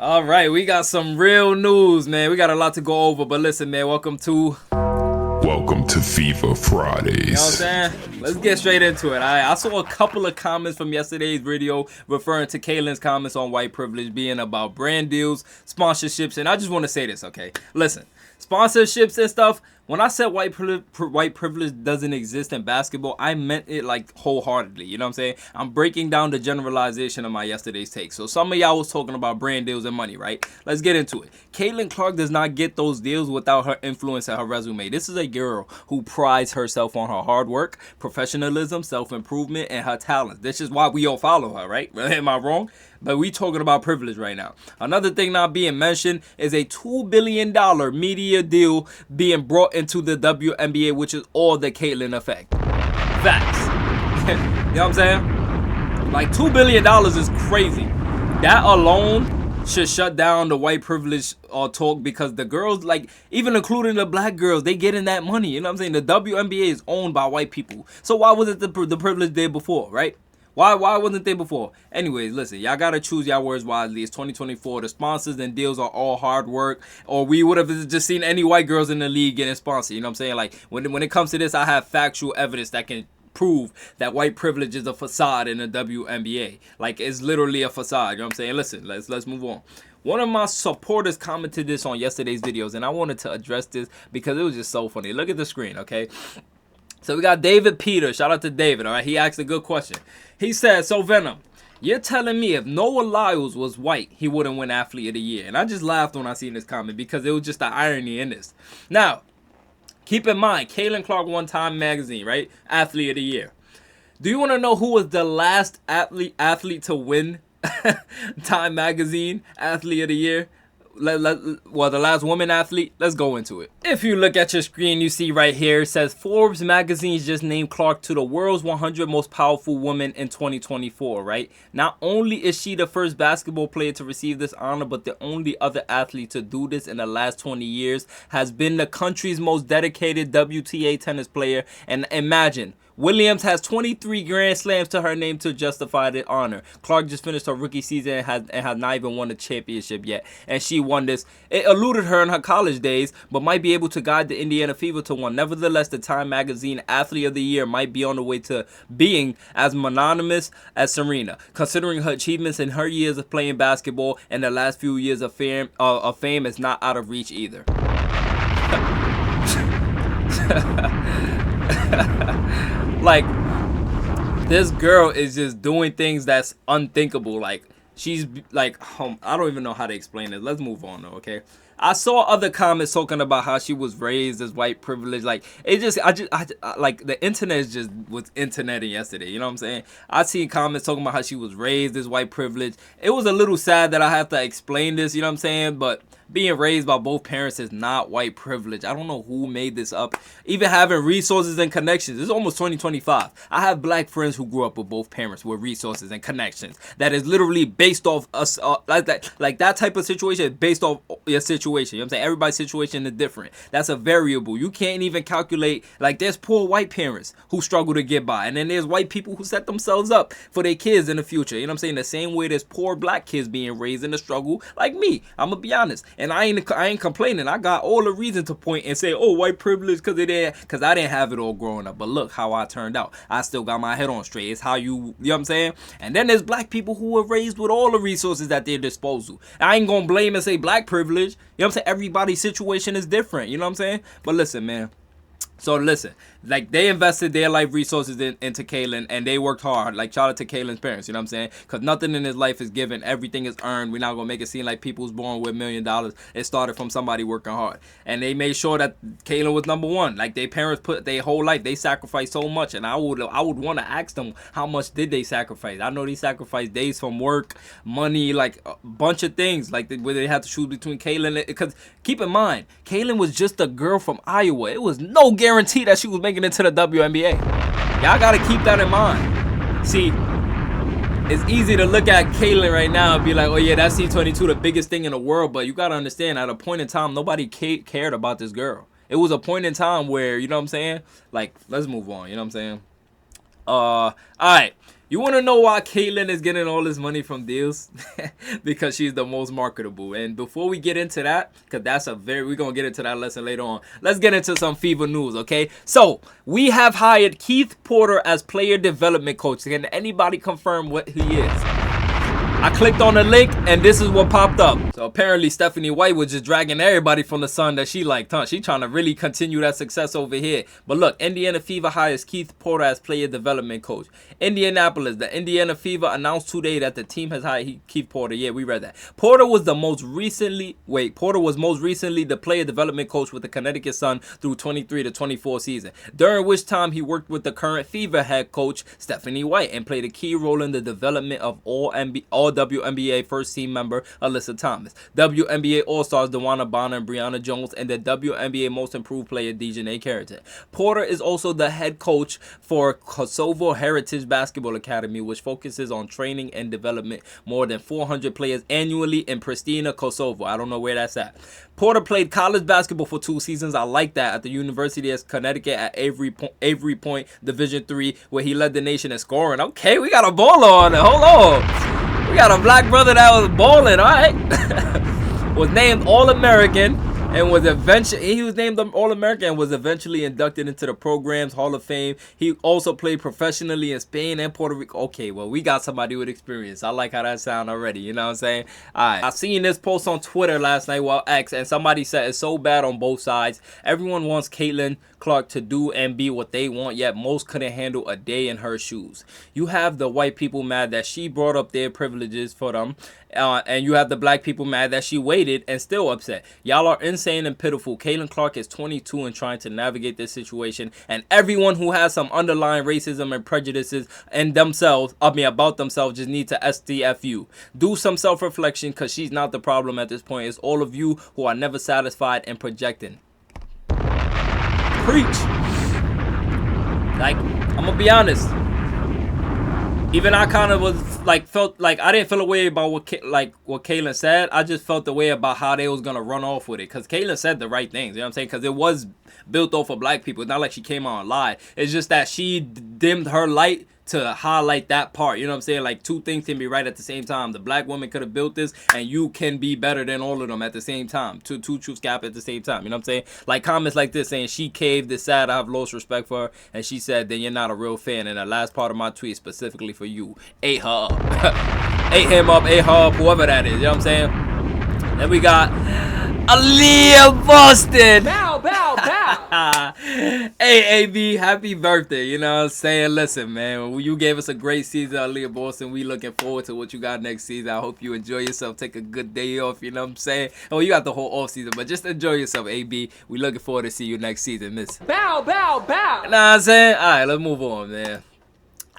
All right, we got some real news, man. We got a lot to go over, but listen, man, welcome to FIFA Fridays. You know what I'm saying? Let's get straight into it. I saw a couple of comments from yesterday's video referring to Kaylin's comments on white privilege being about brand deals, sponsorships, and I just want to say this, okay? Listen, sponsorships and stuff, when I said white privilege doesn't exist in basketball, I meant it like wholeheartedly. You know what I'm saying? I'm breaking down the generalization of my yesterday's take. So some of y'all was talking about brand deals and money, right? Let's get into it. Kaylin Clark does not get those deals without her influence and her resume. This is a girl who prides herself on her hard work, professionalism, self-improvement, and her talents. This is why we all follow her, right? Am I wrong? But we talking about privilege right now. Another thing not being mentioned is a $2 billion media deal being brought into the WNBA, which is all the Caitlyn effect. Facts. You know what I'm saying? Like $2 billion is crazy. That alone should shut down the white privilege talk, because the girls, like even including the black girls, they getting that money. You know what I'm saying? The WNBA is owned by white people. So why was it the privilege there before, right? Why wasn't they before? Anyways, listen, y'all gotta choose y'all words wisely. It's 2024. The sponsors and deals are all hard work, or we would have just seen any white girls in the league getting sponsored. You know what I'm saying? Like when it comes to this, I have factual evidence that can prove that white privilege is a facade in the WNBA. Like it's literally a facade. You know what I'm saying? Listen, let's move on. One of my supporters commented this on yesterday's videos, and I wanted to address this because it was just so funny. Look at the screen, okay? So we got David Peter. Shout out to David, all right? He asked a good question. He said, so Venom, you're telling me if Noah Lyles was white, he wouldn't win Athlete of the Year. And I just laughed when I seen this comment because it was just the irony in this. Now, keep in mind, Kaylin Clark won Time Magazine, right? Athlete of the Year. Do you want to know who was the last athlete to win Time Magazine Athlete of the Year? Well, the last woman athlete. Let's go into it. If you look at your screen, you see right here, it says Forbes magazine just named Clark to the world's 100 most powerful women in 2024, right? Not only is she the first basketball player to receive this honor, but the only other athlete to do this in the last 20 years has been the country's most dedicated WTA tennis player. And imagine, Williams has 23 Grand Slams to her name to justify the honor. Clark just finished her rookie season and has not even won a championship yet. And she won this. It eluded her in her college days, but might be able to guide the Indiana Fever to one. Nevertheless, the Time Magazine Athlete of the Year might be on the way to being as mononymous as Serena, considering her achievements in her years of playing basketball and the last few years of fame is not out of reach either. Like, this girl is just doing things that's unthinkable. Like, she's like, I don't even know how to explain it. Let's move on though, okay? I saw other comments talking about how she was raised as white privilege. Like, it just, I like, the internet just was interneting yesterday. You know what I'm saying? I seen comments talking about how she was raised as white privilege. It was a little sad that I have to explain this, you know what I'm saying? But being raised by both parents is not white privilege. I don't know who made this up. Even having resources and connections. It's almost 2025. I have black friends who grew up with both parents with resources and connections. That is literally based off us, like that type of situation is based off your situation. You know what I'm saying? Everybody's situation is different. That's a variable. You can't even calculate. Like, there's poor white parents who struggle to get by. And then there's white people who set themselves up for their kids in the future. You know what I'm saying? The same way there's poor black kids being raised in the struggle like me. I'm going to be honest. And I ain't complaining. I got all the reason to point and say, oh, white privilege because I didn't have it all growing up. But look how I turned out. I still got my head on straight. It's how you know what I'm saying? And then there's black people who were raised with all the resources at their disposal. I ain't gonna blame and say black privilege. You know what I'm saying? Everybody's situation is different. You know what I'm saying? But listen, man. So listen, like, they invested their life resources into Kaylin, and they worked hard. Like, shout out to Kaylin's parents, you know what I'm saying? Because nothing in his life is given. Everything is earned. We're not going to make it seem like people was born with $1 million. It started from somebody working hard. And they made sure that Kaylin was number one. Like, their parents put their whole life. They sacrificed so much. And I would want to ask them, how much did they sacrifice? I know they sacrificed days from work, money, like a bunch of things. Like, where they had to choose between Kaylin. Because keep in mind, Kaylin was just a girl from Iowa. It was no guarantee that she was making it to the WNBA. Y'all gotta keep that in mind. See, it's easy to look at Kaylin right now and be like, oh yeah, that's C22, the biggest thing in the world. But you gotta understand, at a point in time, nobody cared about this girl. It was a point in time where, you know what I'm saying? Like, let's move on, you know what I'm saying? All right. You want to know why Caitlyn is getting all this money from deals? Because she's the most marketable. And before we get into that, because that's we're going to get into that lesson later on. Let's get into some Fever news, okay? So, we have hired Keith Porter as player development coach. Can anybody confirm what he is? I clicked on the link and this is what popped up. So apparently Stephanie White was just dragging everybody from the sun that she liked, huh? She trying to really continue that success over here. But look, Indiana Fever hires Keith Porter as player development coach. Indianapolis, the Indiana Fever announced today that the team has hired Keith Porter. Yeah, we read that. Porter was most recently the player development coach with the Connecticut Sun through 23 to 24 season, during which time he worked with the current Fever head coach Stephanie White and played a key role in the development of all WNBA first team member Alyssa Thomas, WNBA All-Stars DeWanna Bonner and Brianna Jones, and the WNBA Most Improved Player Dejanay Carrington. Porter is also the head coach for Kosovo Heritage Basketball Academy, which focuses on training and development more than 400 players annually in Pristina, Kosovo. I don't know where that's at. Porter played college basketball for 2 seasons. I like that, at the University of Connecticut at Avery Point Division III, where he led the nation in scoring. Okay, we got a baller on it. Hold on. We got a black brother that was balling, all right? Was named All-American and was eventually inducted into the program's Hall of Fame. He also played professionally in Spain and Puerto Rico. Okay, well, we got somebody with experience. I like how that sound already, you know what I'm saying? All right, I seen this post on Twitter last night while X, and somebody said it's so bad on both sides. Everyone wants Caitlin Clark to do and be what they want, yet most couldn't handle a day in her shoes. You have the white people mad that she brought up their privileges for them, and you have the black people mad that she waited and still upset. Y'all are insane and pitiful. Caitlin Clark is 22 and trying to navigate this situation, and everyone who has some underlying racism and prejudices about themselves just need to STFU. Do some self-reflection, because she's not the problem at this point. It's all of you who are never satisfied and projecting. Preach. Like, I'm gonna be honest. Even I kind of felt like I didn't feel a way about what Caitlyn said. I just felt the way about how they was gonna run off with it, because Caitlyn said the right things. You know what I'm saying? Because it was built off of black people. It's not like she came out and lied. It's just that she dimmed her light to highlight that part. You know what I'm saying? Like, 2 things can be right at the same time. The black woman could have built this, and you can be better than all of them at the same time. Two truths gap at the same time. You know what I'm saying? Like, comments like this saying she caved, it's sad, I have lost respect for her, and she said, then you're not a real fan. And the last part of my tweet specifically for you, ate her up. Ate him up, ate her up, whoever that is. You know what I'm saying? Then we got Aaliyah Boston. Bow, bow, bow. Hey, AB, happy birthday. You know what I'm saying? Listen, man, you gave us a great season, Aaliyah Boston. We looking forward to what you got next season. I hope you enjoy yourself. Take a good day off, you know what I'm saying? Oh, you got the whole off season, but just enjoy yourself, AB. We looking forward to see you next season, miss. Bow, bow, bow. You know what I'm saying? All right, let's move on, man.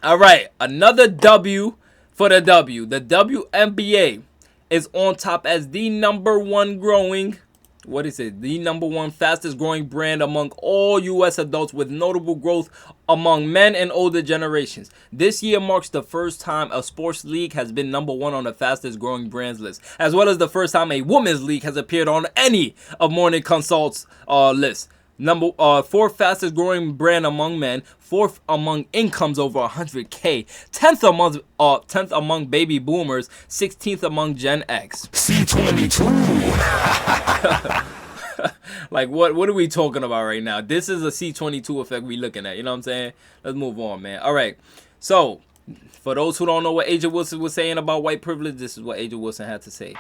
All right, another W for the W. The WNBA is on top as the number 1 growing, the number 1 fastest growing brand among all U.S. adults, with notable growth among men and older generations. This year marks the first time a sports league has been number 1 on the fastest growing brands list, as well as the first time a women's league has appeared on any of Morning Consult's list. Number 4th fastest growing brand among men, 4th among incomes over 100K, 10th among baby boomers, 16th among Gen X. C22. Like, what are we talking about right now? This is a C22 effect we looking at. You know what I'm saying? Let's move on, man. All right. So, for those who don't know what Aja Wilson was saying about white privilege, this is what Aja Wilson had to say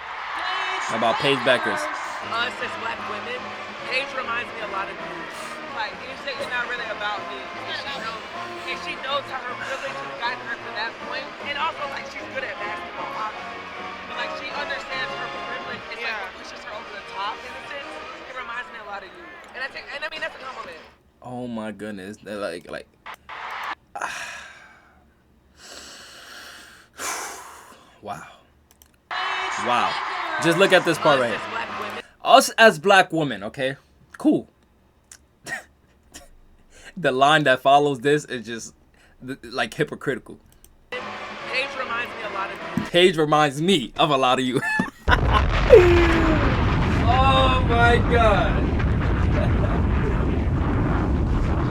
about Paige Beckers. Us as black women, Paige reminds me a lot of you. Like, you say you're not really about me. And she knows how her privilege has gotten her to that point. And also, like, she's good at basketball, obviously. But, like, she understands her privilege. It's like what pushes her over the top, in a sense. It reminds me a lot of you. And I mean, that's a compliment. Oh, my goodness. They're like... Wow. Wow. Just look at this part right here. Us as black women, okay? Cool. The line that follows this is just, like, hypocritical. Paige reminds me a lot of you. Paige reminds me of a lot of you. Oh, my God.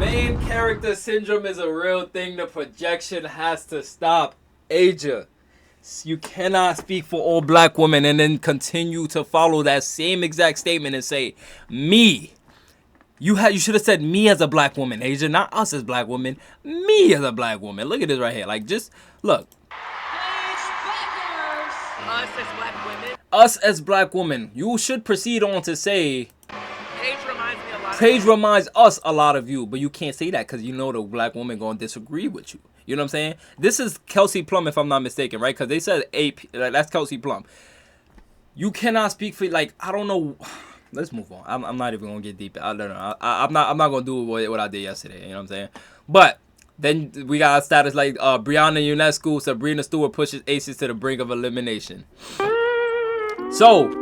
Main character syndrome is a real thing. The projection has to stop. Aja, you cannot speak for all black women and then continue to follow that same exact statement and say, me. You should have said me as a black woman, Aja, not us as black women. Me as a black woman. Look at this right here. Like, just look. Us as black women. Us as black women. You should proceed on to say, Paige reminds us a lot of you, but you can't say that because you know the black woman gonna disagree with you. You know what I'm saying? This is Kelsey Plum, if I'm not mistaken, right? Because they said that's Kelsey Plum. You cannot speak for, like, I don't know. Let's move on. I'm not even gonna get deep. I don't know. I'm not gonna do what I did yesterday. You know what I'm saying? But then we got a status like Brianna Ionescu, Sabrina Stewart pushes Aces to the brink of elimination. So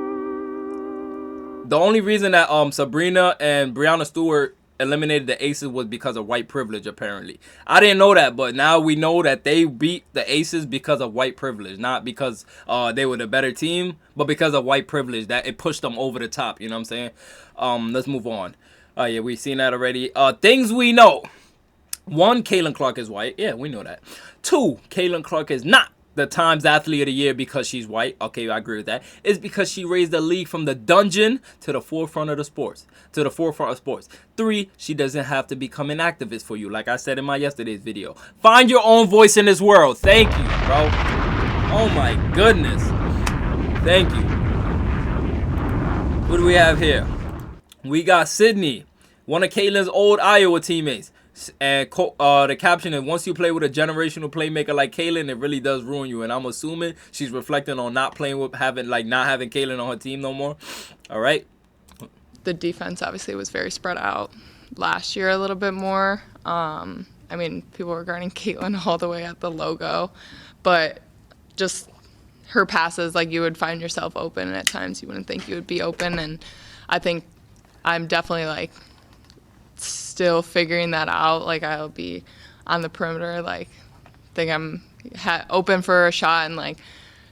the only reason that Sabrina and Brianna Stewart eliminated the Aces was because of white privilege, apparently. I didn't know that, but now we know that they beat the Aces because of white privilege. Not because they were the better team, but because of white privilege. That it pushed them over the top, you know what I'm saying? Let's move on. Yeah, we've seen that already. Things we know. 1, Caitlin Clark is white. Yeah, we know that. 2, Caitlin Clark is not the Times Athlete of the Year because she's white. Okay, I agree with that. It's because she raised the league from the dungeon to the forefront of the sports. 3, she doesn't have to become an activist for you, like I said in my yesterday's video. Find your own voice in this world. Thank you, bro. Oh my goodness. Thank you. What do we have here? We got Sydney, one of Caitlin's old Iowa teammates. And the caption is, once you play with a generational playmaker like Caitlin, it really does ruin you. And I'm assuming she's reflecting on not playing with not having Caitlin on her team no more. All right. The defense obviously was very spread out last year a little bit more. I mean, people were guarding Caitlin all the way at the logo, but just her passes, like, you would find yourself open, and at times you wouldn't think you would be open. And I think I'm definitely, like, still figuring that out. Like, I'll be on the perimeter, like, think I'm open for a shot, and, like,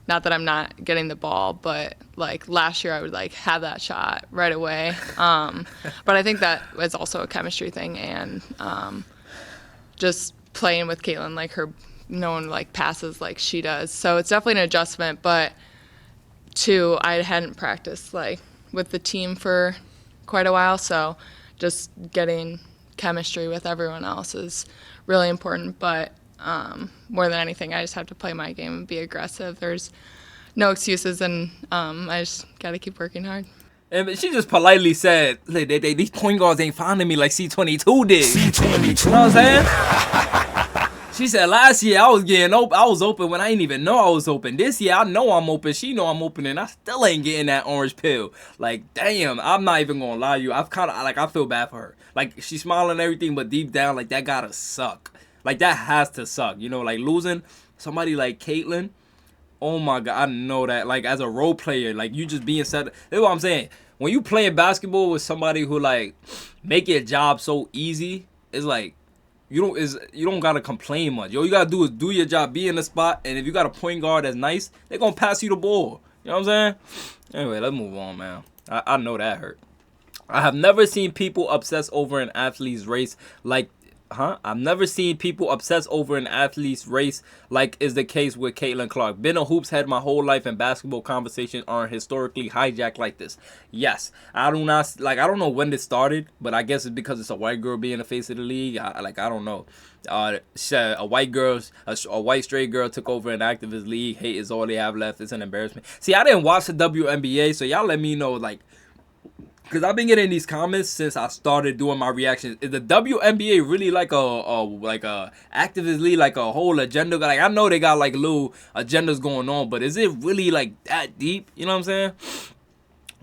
not that I'm not getting the ball, but, like, last year I would, like, have that shot right away. But I think that is also a chemistry thing, and just playing with Caitlin, like, her knowing, like, passes like she does. So it's definitely an adjustment. But 2, I hadn't practiced, like, with the team for quite a while, so just getting chemistry with everyone else is really important. But more than anything, I just have to play my game and be aggressive. There's no excuses, and I just got to keep working hard. And she just politely said, these point guards ain't finding me like C22 did. C22. You know what I'm saying? She said, last year I was open when I didn't even know I was open. This year I know I'm open. She know I'm open, and I still ain't getting that orange pill. Like, damn, I'm not even gonna lie to you. I feel bad for her. Like, she's smiling and everything, but deep down, like, that gotta suck. Like, that has to suck. You know, like, losing somebody like Caitlin. Oh my God, I know that. Like, as a role player, like, you just being set. That's what I'm saying. When you playing basketball with somebody who, like, make your job so easy, it's like, you don't gotta complain much. All you gotta do is do your job, be in the spot, and if you got a point guard that's nice, they're gonna pass you the ball. You know what I'm saying? Anyway, let's move on, man. I know that hurt. I have never seen people obsess over an athlete's race like I've never seen people obsess over an athlete's race like is the case with Caitlin Clark. Been a hoops head my whole life, and basketball conversations aren't historically hijacked like this. Yes, I don't know when this started, but I guess it's because it's a white girl being the face of the league. I don't know. A white straight girl took over an activist league. Hate is all they have left. It's an embarrassment. See, I didn't watch the WNBA, so y'all let me know, like, because I've been getting these comments since I started doing my reactions. Is the WNBA really like a activist league, like a whole agenda? Like, I know they got like little agendas going on, but is it really like that deep? You know what I'm saying?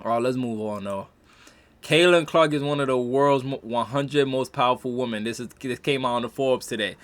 All right, let's move on though. Caitlin Clark is one of the world's 100 most powerful women. This came out on the Forbes today.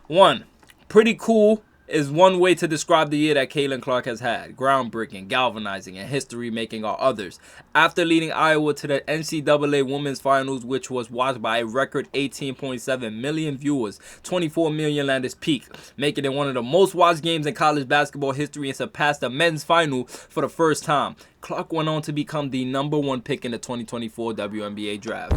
1, pretty cool is one way to describe the year that Caitlin Clark has had. Groundbreaking, galvanizing, and history-making are others. After leading Iowa to the NCAA Women's Finals, which was watched by a record 18.7 million viewers, 24 million at its peak, making it one of the most watched games in college basketball history and surpassed the men's final for the first time. Clark went on to become the #1 pick in the 2024 WNBA draft.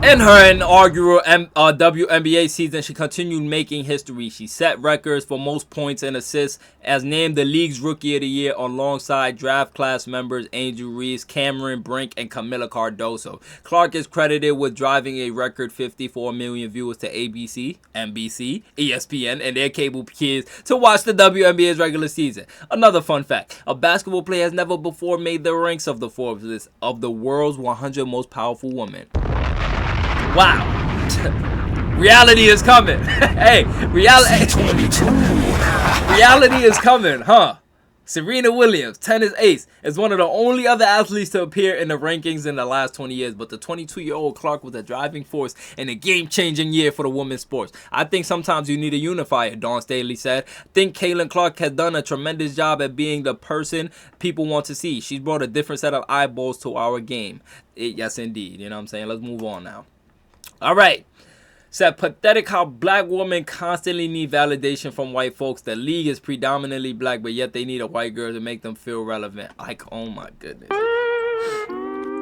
In her inaugural WNBA season, she continued making history. She set records for most points and assists, as named the league's Rookie of the Year alongside draft class members Angel Reese, Cameron Brink, and Camila Cardoso. Clark is credited with driving a record 54 million viewers to ABC, NBC, ESPN, and their cable kids to watch the WNBA's regular season. Another fun fact, a basketball player has never before made the ranks of the Forbes list of the world's 100 most powerful women. Wow. Reality is coming. Hey, reality is coming, huh? Serena Williams, tennis ace, is one of the only other athletes to appear in the rankings in the last 20 years, but the 22-year-old Clark was a driving force in a game-changing year for the women's sports. I think sometimes you need a unifier, Dawn Staley said. I think Caitlin Clark has done a tremendous job at being the person people want to see. She's brought a different set of eyeballs to our game. Yes, indeed. You know what I'm saying? Let's move on now. All right. Said pathetic how black women constantly need validation from white folks. The league is predominantly black, but yet they need a white girl to make them feel relevant. Like, oh my goodness.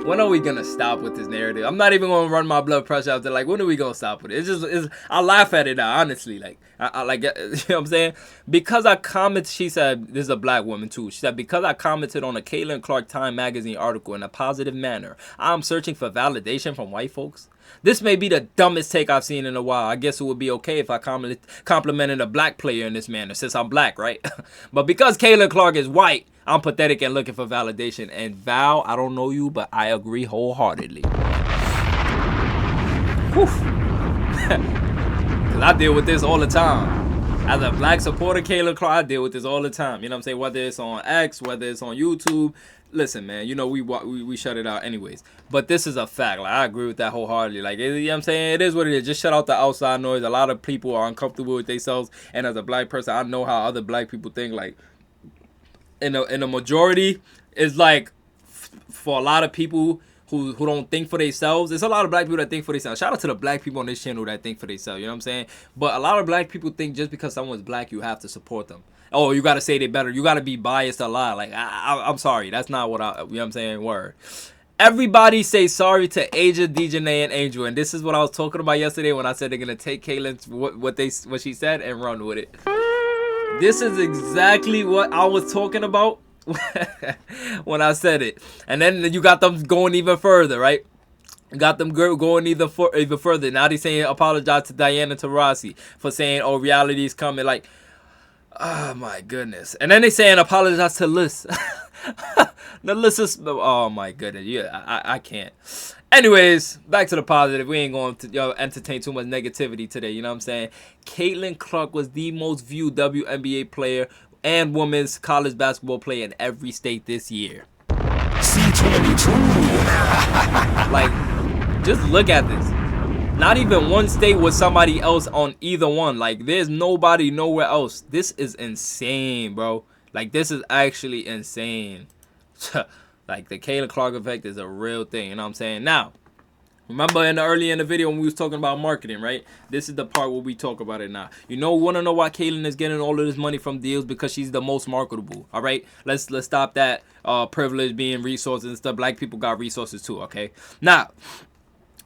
When are we gonna stop with this narrative? I'm not even gonna run my blood pressure out there. Like, when are we gonna stop with it? I laugh at it now, honestly. Like, I like, you know what I'm saying? Because I commented, she said, this is a black woman too. She said, because I commented on a Caitlin Clark Time magazine article in a positive manner, I'm searching for validation from white folks. This may be the dumbest take I've seen in a while. I guess it would be okay if I complimented a black player in this manner, since I'm black, right? But because Caitlin Clark is white, I'm pathetic and looking for validation. And Val, I don't know you, but I agree wholeheartedly. Because I deal with this all the time. As a black supporter, Caitlin Clark, I deal with this all the time. You know what I'm saying? Whether it's on X, whether it's on YouTube. Listen, man, you know, we shut it out anyways. But this is a fact. Like, I agree with that wholeheartedly. Like, you know what I'm saying? It is what it is. Just shut out the outside noise. A lot of people are uncomfortable with themselves. And as a black person, I know how other black people think. Like, in a majority, it's like, for a lot of people who don't think for themselves, there's a lot of black people that think for themselves. Shout out to the black people on this channel that think for themselves. You know what I'm saying? But a lot of black people think just because someone's black, you have to support them. Oh, you got to say they better. You got to be biased a lot. Like, I'm sorry. That's not what you know what I'm saying? Word. Everybody say sorry to Asia, Dejanay, and Angel. And this is what I was talking about yesterday when I said they're going to take Caitlin, what she said, and run with it. This is exactly what I was talking about when I said it. And then you got them going even further, right? Got them going even further. Now they saying apologize to Diana Taurasi for saying, oh, reality is coming. Like, oh my goodness. And then they saying apologize to Liz. The list is, oh my goodness. Yeah, I can't. Anyways, back to the positive. We ain't going to entertain too much negativity today. You know what I'm saying? Caitlin Clark was the most viewed WNBA player and women's college basketball player in every state this year. Like, just look at this. Not even one state was somebody else on either one. Like, there's nobody nowhere else. This is insane, bro. Like, this is actually insane. Like, the Caitlin Clark effect is a real thing. You know what I'm saying? Now, remember earlier in the video when we was talking about marketing, right? This is the part where we talk about it now. You know, want to know why Caitlin is getting all of this money from deals? Because she's the most marketable. All right, let's stop that privilege being resources and stuff. Black people got resources too. Okay, now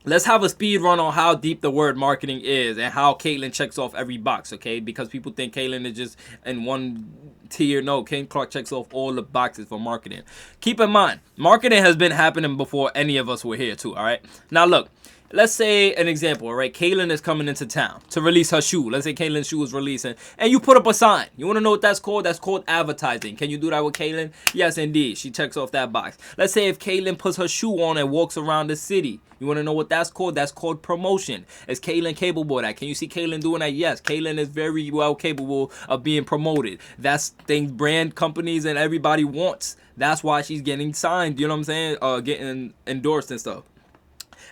let's have a speed run on how deep the word marketing is and how Caitlin checks off every box. Okay, because people think Caitlin is just in one tier. No, Caitlin Clark checks off all the boxes for marketing. Keep in mind, marketing has been happening before any of us were here too. All right, now look. Let's say an example, all right? Caitlin is coming into town to release her shoe. Let's say Caitlin's shoe is releasing, and you put up a sign. You want to know what that's called? That's called advertising. Can you do that with Caitlin? Yes, indeed. She checks off that box. Let's say if Caitlin puts her shoe on and walks around the city. You want to know what that's called? That's called promotion. Is Caitlin capable of that? Can you see Caitlin doing that? Yes, Caitlin is very well capable of being promoted. That's things brand companies and everybody wants. That's why she's getting signed. You know what I'm saying? Getting endorsed and stuff.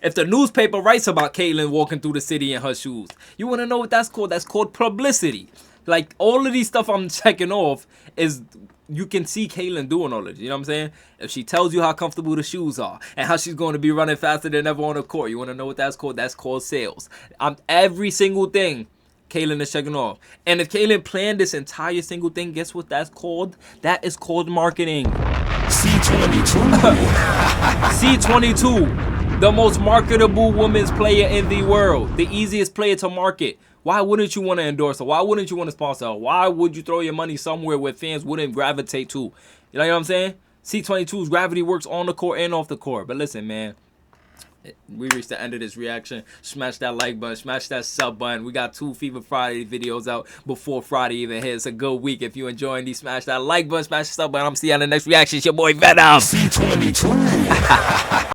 If the newspaper writes about Caitlin walking through the city in her shoes, you want to know what that's called? That's called publicity. Like, all of these stuff I'm checking off is, you can see Caitlin doing all of it. You know what I'm saying? If she tells you how comfortable the shoes are and how she's going to be running faster than ever on the court, you want to know what that's called? That's called sales. Every single thing Caitlin is checking off. And if Caitlin planned this entire single thing, guess what that's called? That is called marketing. C22. C22. The most marketable women's player in the world. The easiest player to market. Why wouldn't you want to endorse her? Why wouldn't you want to sponsor her? Why would you throw your money somewhere where fans wouldn't gravitate to? You know what I'm saying? C22's gravity works on the court and off the court. But listen, man. We reached the end of this reaction. Smash that like button. Smash that sub button. We got 2 Fever Friday videos out before Friday even hits. It's a good week. If you're enjoying these, smash that like button. Smash the sub button. I'm seeing you on the next reaction. It's your boy Venom. C22.